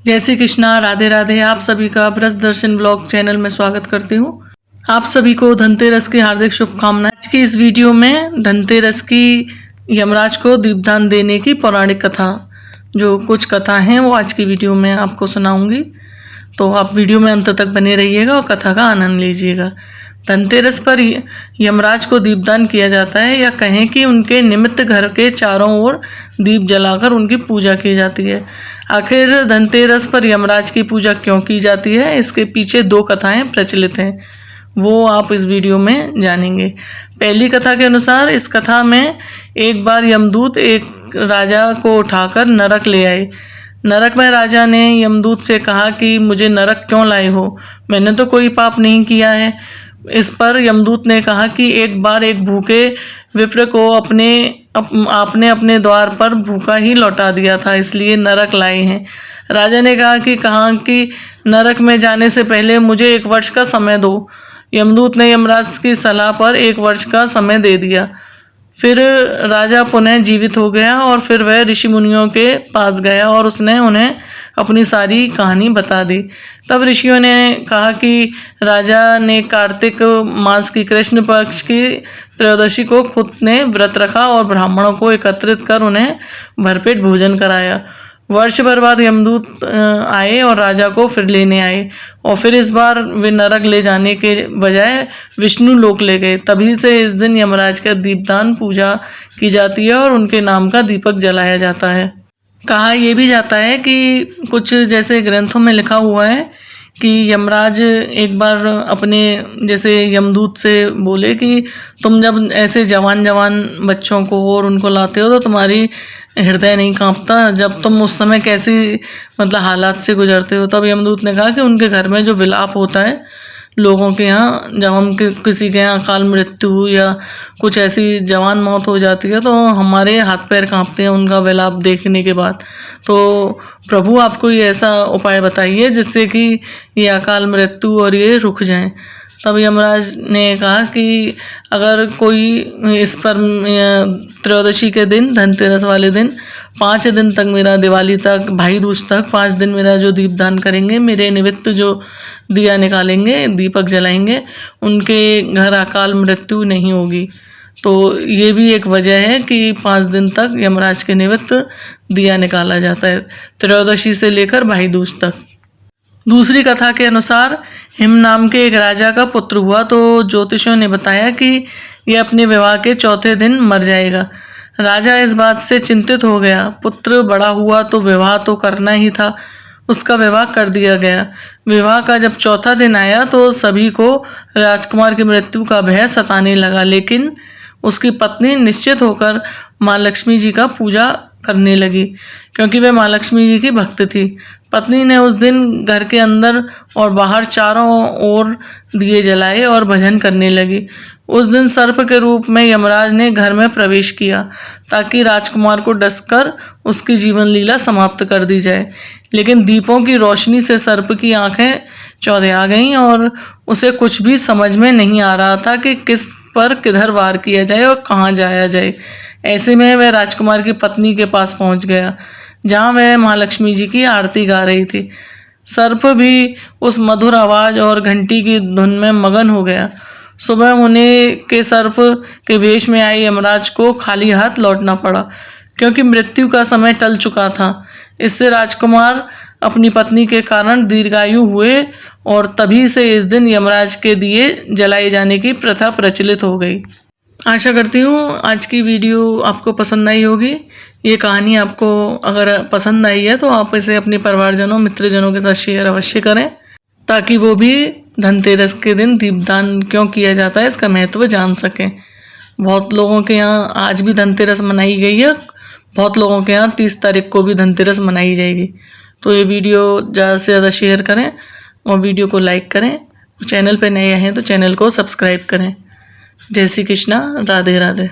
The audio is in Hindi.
जय श्री कृष्णा, राधे राधे। आप सभी का ब्रज दर्शन व्लॉग चैनल में स्वागत करती हूँ। आप सभी को धनतेरस की हार्दिक शुभकामनाएं। आज की इस वीडियो में धनतेरस की यमराज को दीपदान देने की पौराणिक कथा, जो कुछ कथा हैं वो आज की वीडियो में आपको सुनाऊंगी। तो आप वीडियो में अंत तक बने रहिएगा और कथा का आनंद लीजिएगा। धनतेरस पर यमराज को दीपदान किया जाता है, या कहें कि उनके निमित्त घर के चारों ओर दीप जलाकर उनकी पूजा की जाती है। आखिर धनतेरस पर यमराज की पूजा क्यों की जाती है, इसके पीछे दो कथाएं प्रचलित हैं, वो आप इस वीडियो में जानेंगे। पहली कथा के अनुसार इस कथा में एक बार यमदूत एक राजा को उठाकर नरक ले आए। नरक में राजा ने यमदूत से कहा कि मुझे नरक क्यों लाए हो, मैंने तो कोई पाप नहीं किया है। इस पर यमदूत ने कहा कि एक बार एक भूखे विप्र को आपने अपने द्वार पर भूखा ही लौटा दिया था, इसलिए नरक लाए हैं। राजा ने कहा कि नरक में जाने से पहले मुझे 1 वर्ष का समय दो। यमदूत ने यमराज की सलाह पर 1 वर्ष का समय दे दिया। फिर राजा पुनः जीवित हो गया और फिर वह ऋषि मुनियों के पास गया और उसने उन्हें अपनी सारी कहानी बता दी। तब ऋषियों ने कहा कि राजा ने कार्तिक मास की कृष्ण पक्ष की त्रयोदशी को खुद ने व्रत रखा और ब्राह्मणों को एकत्रित कर उन्हें भरपेट भोजन कराया। वर्ष भर बाद यमदूत आए और राजा को फिर लेने आए, और फिर इस बार वे नरक ले जाने के बजाय विष्णु लोक ले गए। तभी से इस दिन यमराज का दीपदान पूजा की जाती है और उनके नाम का दीपक जलाया जाता है। कहा यह भी जाता है कि कुछ जैसे ग्रंथों में लिखा हुआ है कि यमराज एक बार अपने जैसे यमदूत से बोले कि तुम जब ऐसे जवान बच्चों को और उनको लाते हो तो तुम्हारी हृदय नहीं कांपता, जब तुम उस समय कैसी हालात से गुजरते हो। तब यमदूत ने कहा कि उनके घर में जो विलाप होता है लोगों के यहाँ, जब हम किसी के यहाँ अकाल मृत्यु या कुछ ऐसी जवान मौत हो जाती है तो हमारे हाथ पैर कांपते हैं उनका विलाप देखने के बाद। तो प्रभु आप कोई ऐसा उपाय बताइए जिससे कि ये अकाल मृत्यु और ये रुक जाएं। तब यमराज ने कहा कि अगर कोई इस पर त्रयोदशी के दिन, धनतेरस वाले दिन 5 दिन तक मेरा, दिवाली तक, भाई दूज तक 5 दिन मेरा जो दीपदान करेंगे, मेरे निमित्त जो दिया निकालेंगे, दीपक जलाएंगे, उनके घर अकाल मृत्यु नहीं होगी। तो ये भी एक वजह है कि 5 दिन तक यमराज के निमित्त दिया निकाला जाता है, त्रयोदशी से लेकर भाई दूज तक। दूसरी कथा के अनुसार हिम नाम के एक राजा का पुत्र हुआ, तो ज्योतिषियों ने बताया कि यह अपने विवाह के 4थे दिन मर जाएगा। राजा इस बात से चिंतित हो गया। पुत्र बड़ा हुआ तो विवाह तो करना ही था, उसका विवाह कर दिया गया। विवाह का जब 4था दिन आया तो सभी को राजकुमार की मृत्यु का भय सताने लगा, लेकिन उसकी पत्नी निश्चित होकर माँ लक्ष्मी जी का पूजा करने लगी, क्योंकि वह माँ लक्ष्मी जी की भक्त थी। पत्नी ने उस दिन घर के अंदर और बाहर चारों ओर दिए जलाए और भजन करने लगी। उस दिन सर्प के रूप में यमराज ने घर में प्रवेश किया ताकि राजकुमार को डसकर उसकी जीवन लीला समाप्त कर दी जाए। लेकिन दीपों की रोशनी से सर्प की आंखें चौंधिया गईं और उसे कुछ भी समझ में नहीं आ रहा था कि किस पर किधर वार किया जाए और कहाँ जाया जाए। ऐसे में वह राजकुमार की पत्नी के पास पहुंच गया, जहाँ वह महालक्ष्मी जी की आरती गा रही थी। सर्प भी उस मधुर आवाज और घंटी की धुन में मगन हो गया। सुबह होने के सर्प के वेश में आए यमराज को खाली हाथ लौटना पड़ा, क्योंकि मृत्यु का समय टल चुका था। इससे राजकुमार अपनी पत्नी के कारण दीर्घायु हुए और तभी से इस दिन यमराज के दिए जलाए जाने की प्रथा प्रचलित हो गई। आशा करती हूँ आज की वीडियो आपको पसंद आई होगी। ये कहानी आपको अगर पसंद आई है तो आप इसे अपने परिवारजनों, मित्रजनों के साथ शेयर अवश्य करें, ताकि वो भी धनतेरस के दिन दीपदान क्यों किया जाता है इसका महत्व जान सकें। बहुत लोगों के यहाँ आज भी धनतेरस मनाई गई है, बहुत लोगों के यहाँ 30 तारीख को भी धनतेरस मनाई जाएगी। तो ये वीडियो ज़्यादा से ज़्यादा शेयर करें और वीडियो को लाइक करें। चैनल पर नए हैं तो चैनल को सब्सक्राइब करें। जय श्री कृष्णा, राधे राधे।